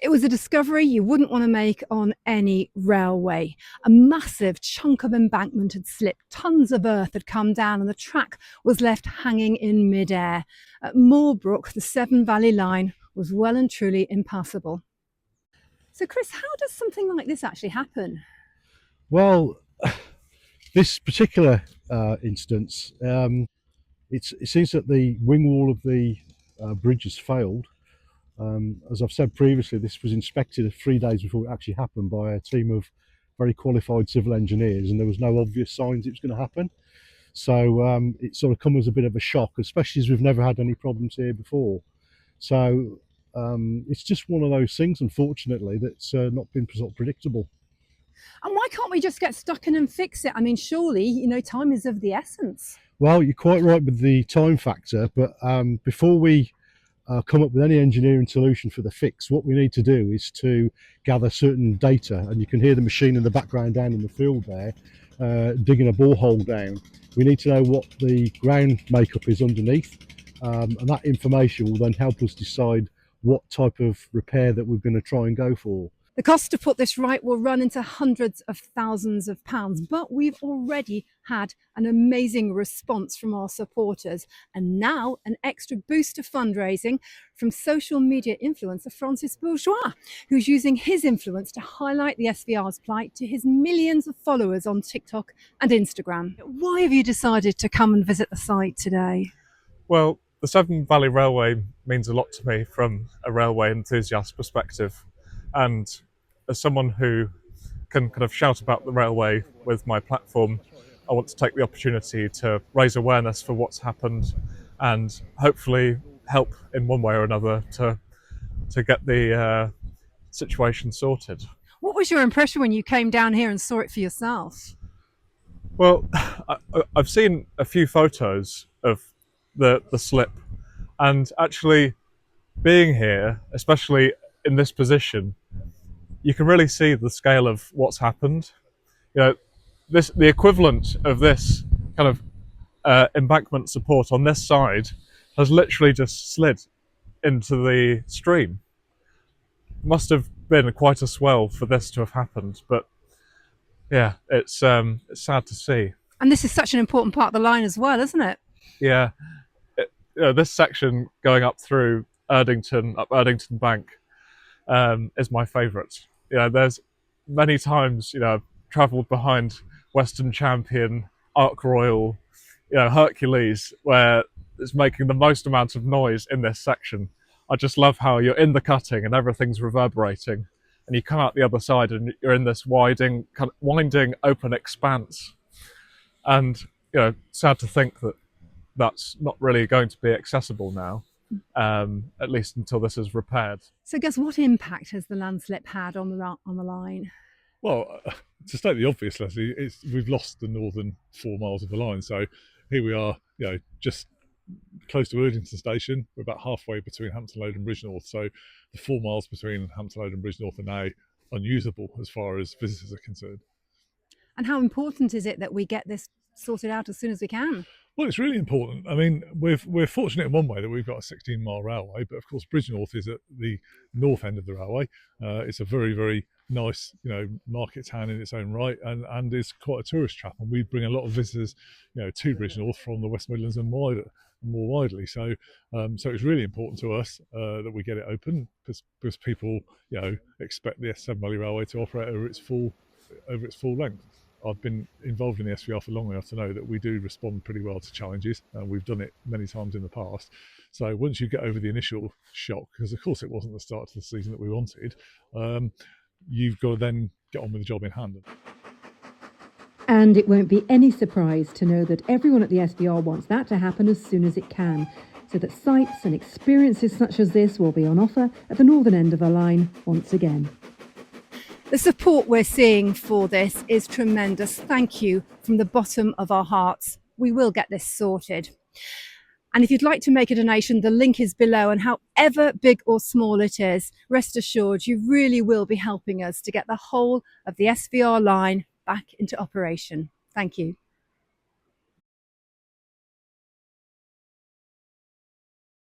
It was a discovery you wouldn't want to make on any railway. A massive chunk of embankment had slipped, tons of earth had come down, and the track was left hanging in midair. At Mor Brook, the Severn Valley line was well and truly impassable. So, Chris, how does something like this actually happen? Well, this particular instance, it seems that the wing wall of the bridge has failed. As I've said previously, this was inspected 3 days before it actually happened by a team of very qualified civil engineers, and there was no obvious signs it was going to happen. So it sort of come as a bit of a shock, especially as we've never had any problems here before. So it's just one of those things, unfortunately, that's not been sort of predictable. And why can't we just get stuck in and fix it? I mean, surely, time is of the essence. Well, you're quite right with the time factor, but before we come up with any engineering solution for the fix, what we need to do is to gather certain data, and you can hear the machine in the background down in the field there, digging a borehole down. We need to know what the ground makeup is underneath, and that information will then help us decide what type of repair that we're going to try and go for. The cost to put this right will run into hundreds of thousands of pounds, but we've already had an amazing response from our supporters, and now an extra boost to fundraising from social media influencer Francis Bourgeois, who's using his influence to highlight the SVR's plight to his millions of followers on TikTok and Instagram. Why have you decided to come and visit the site today? Well, the Severn Valley Railway means a lot to me from a railway enthusiast perspective. And as someone who can kind of shout about the railway with my platform, I want to take the opportunity to raise awareness for what's happened and hopefully help in one way or another to get the situation sorted. What was your impression when you came down here and saw it for yourself? Well, I've seen a few photos of the slip, and actually being here, especially in this position, you can really see the scale of what's happened. The equivalent of this kind of embankment support on this side has literally just slid into the stream. Must have been quite a swell for this to have happened, but yeah, it's sad to see. And this is such an important part of the line as well, isn't it? Yeah, this section going up through Erdington, up Erdington Bank, is my favourite. There's many times, I've travelled behind Western Champion, Ark Royal, Hercules, where it's making the most amount of noise in this section. I just love how you're in the cutting and everything's reverberating, and you come out the other side and you're in this winding open expanse. And sad to think that that's not really going to be accessible now, at least until this is repaired. So, Gus, what impact has the landslip had on the line? Well, to state the obvious, Leslie, we've lost the northern 4 miles of the line. So here we are, just close to Erdington Station. We're about halfway between Hampton Road and Bridgnorth. So the 4 miles between Hampton Road and Bridgnorth are now unusable as far as visitors are concerned. And how important is it that we get this sorted out as soon as we can? Well, it's really important. I mean, we're fortunate in one way that we've got a 16-mile railway, but of course Bridgnorth is at the north end of the railway. It's a very, very nice, market town in its own right, and is quite a tourist trap. And we bring a lot of visitors, to Bridgnorth from the West Midlands and more widely. So it's really important to us that we get it open because people, expect the Severn Valley Railway to operate over its full length. I've been involved in the SVR for long enough to know that we do respond pretty well to challenges, and we've done it many times in the past. So once you get over the initial shock, because of course it wasn't the start to the season that we wanted, you've got to then get on with the job in hand. And it won't be any surprise to know that everyone at the SVR wants that to happen as soon as it can, so that sights and experiences such as this will be on offer at the northern end of the line once again. The support we're seeing for this is tremendous. Thank you from the bottom of our hearts. We will get this sorted. And if you'd like to make a donation, the link is below, and however big or small it is, rest assured you really will be helping us to get the whole of the SVR line back into operation. Thank you.